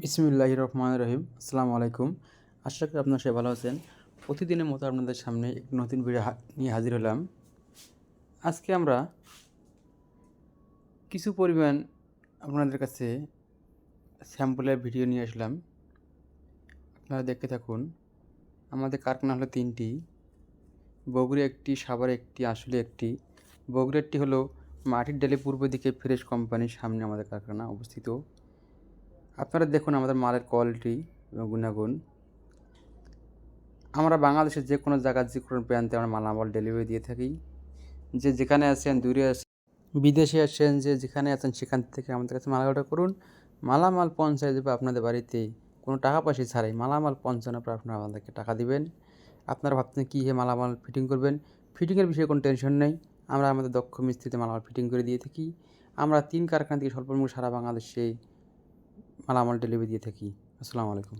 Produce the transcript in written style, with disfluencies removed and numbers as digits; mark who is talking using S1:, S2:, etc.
S1: বিসমিল্লাহির রহমানির রহিম। আসসালামু আলাইকুম। আশা করি আপনারা সবাই ভালো আছেন। প্রতিদিনের মতো আপনাদের সামনে একটি নতুন ভিডিও নিয়ে হাজির হলাম। আজকে আমরা কিছু পরিমাণ আপনাদের কাছে স্যাম্পলের ভিডিও নিয়ে আসলাম। আপনারা দেখতে থাকুন। আমাদের কারখানা হলো 3টি, বগুড়া একটি, সাভারে একটি, আসলে একটি। বগুড়ারটি হলো মাটির ডালি পূর্ব দিকে ফ্রেশ কোম্পানির সামনে আমাদের কারখানা অবস্থিত। আপনারা দেখুন আমাদের মালের কোয়ালিটি এবং গুণাগুণ। আমরা বাংলাদেশের যে কোনো জায়গার যে কোনো প্রান্তে আমরা মালামাল ডেলিভারি দিয়ে থাকি। যে যেখানে আছেন, দূরে আছেন, বিদেশে আছেন, যে যেখানে আছেন সেখান থেকে আমাদের কাছে মাল অর্ডার করুন। মালামাল পৌঁছায় দেবে আপনাদের বাড়িতে কোনো টাকা পয়সা ছাড়াই। মালামাল পৌঁছানোর পর আপনারা আমাদেরকে টাকা দিবেন। আপনারা ভাবছেন কী মালামাল ফিটিং করবেন, ফিটিংয়ের বিষয়ে কোনো টেনশন নেই। আমরা আমাদের দক্ষ মিস্ত্রিতে মালামাল ফিটিং করে দিয়ে থাকি। আমরা 3 কারখানা থেকে স্বল্পমূল্যে সারা বাংলাদেশে মালামাল ডেলিভারি দিয়ে থাকি। আসসালামু আলাইকুম।